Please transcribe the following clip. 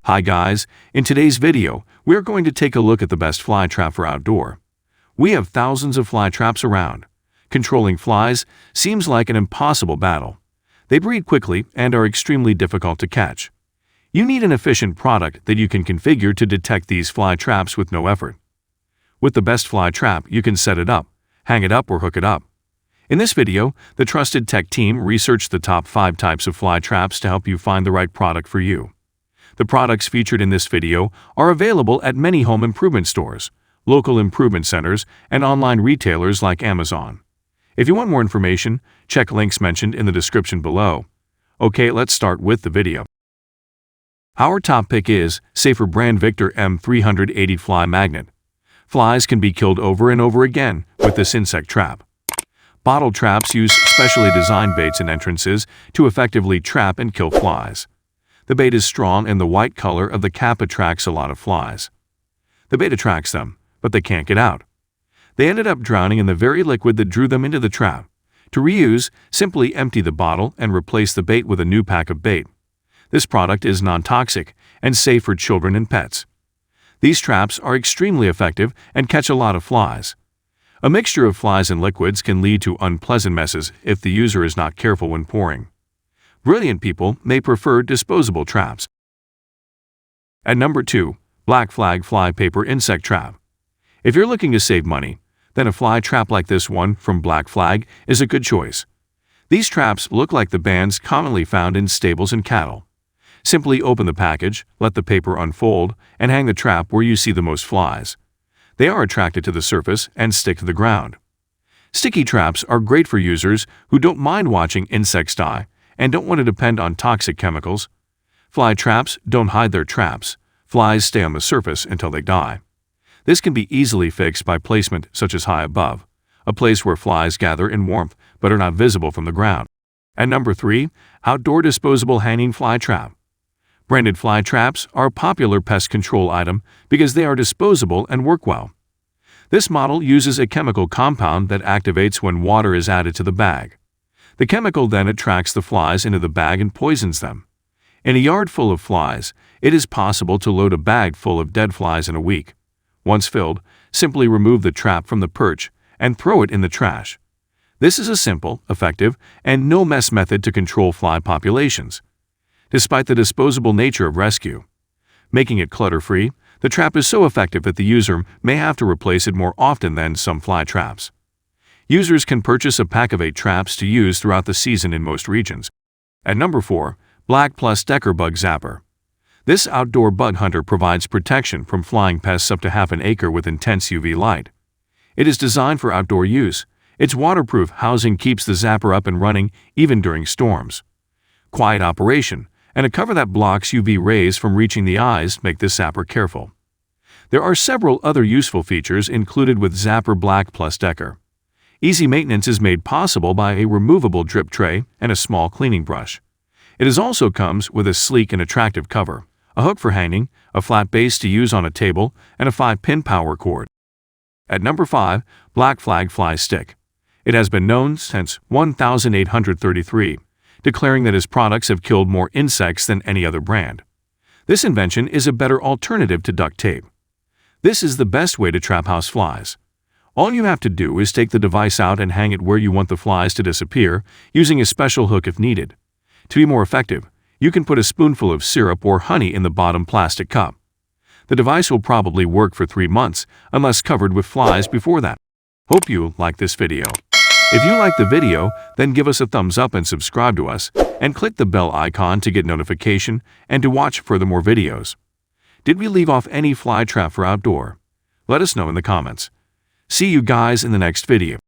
Hi guys, in today's video, we're going to take a look at the best fly trap for outdoor. We have thousands of fly traps around. Controlling flies seems like an impossible battle. They breed quickly and are extremely difficult to catch. You need an efficient product that you can configure to detect these fly traps with no effort. With the best fly trap, you can set it up, hang it up or hook it up. In this video, the trusted tech team researched the top 5 types of fly traps to help you find the right product for you. The products featured in this video are available at many home improvement stores, local improvement centers, and online retailers like Amazon. If you want more information, check links mentioned in the description below. Okay, let's start with the video. Our top pick is Safer brand Victor M380 Fly Magnet. Flies can be killed over and over again with this insect trap. Bottle traps use specially designed baits and entrances to effectively trap and kill flies. The bait is strong and the white color of the cap attracts a lot of flies. The bait attracts them, but they can't get out. They ended up drowning in the very liquid that drew them into the trap. To reuse, simply empty the bottle and replace the bait with a new pack of bait. This product is non-toxic and safe for children and pets. These traps are extremely effective and catch a lot of flies. A mixture of flies and liquids can lead to unpleasant messes if the user is not careful when pouring. Brilliant people may prefer disposable traps. At number 2, Black Flag Fly Paper Insect Trap. If you're looking to save money, then a fly trap like this one from Black Flag is a good choice. These traps look like the bands commonly found in stables and cattle. Simply open the package, let the paper unfold, and hang the trap where you see the most flies. They are attracted to the surface and stick to the ground. Sticky traps are great for users who don't mind watching insects die and don't want to depend on toxic chemicals. Fly traps don't hide their traps. Flies stay on the surface until they die. This can be easily fixed by placement such as high above, a place where flies gather in warmth but are not visible from the ground. At number 3, Outdoor Disposable Hanging Fly Trap. Branded fly traps are a popular pest control item because they are disposable and work well. This model uses a chemical compound that activates when water is added to the bag. The chemical then attracts the flies into the bag and poisons them. In a yard full of flies, it is possible to load a bag full of dead flies in a week. Once filled, simply remove the trap from the perch and throw it in the trash. This is a simple, effective, and no-mess method to control fly populations. Despite the disposable nature of rescue, making it clutter-free, the trap is so effective that the user may have to replace it more often than some fly traps. Users can purchase a pack of 8 traps to use throughout the season in most regions. At number 4, BLACK+DECKER Bug Zapper. This outdoor bug hunter provides protection from flying pests up to half an acre with intense UV light. It is designed for outdoor use. Its waterproof housing keeps the zapper up and running even during storms. Quiet operation and a cover that blocks UV rays from reaching the eyes make this zapper careful. There are several other useful features included with Zapper BLACK+DECKER. Easy maintenance is made possible by a removable drip tray and a small cleaning brush. It also comes with a sleek and attractive cover, a hook for hanging, a flat base to use on a table, and a 5-pin power cord. At number 5, Black Flag Fly Stick. It has been known since 1833, declaring that his products have killed more insects than any other brand. This invention is a better alternative to duct tape. This is the best way to trap house flies. All you have to do is take the device out and hang it where you want the flies to disappear, using a special hook if needed. To be more effective, you can put a spoonful of syrup or honey in the bottom plastic cup. The device will probably work for 3 months unless covered with flies before that. Hope you like this video. If you like the video, then give us a thumbs up and subscribe to us, and click the bell icon to get notification and to watch furthermore videos. Did we leave off any fly trap for outdoor? Let us know in the comments. See you guys in the next video.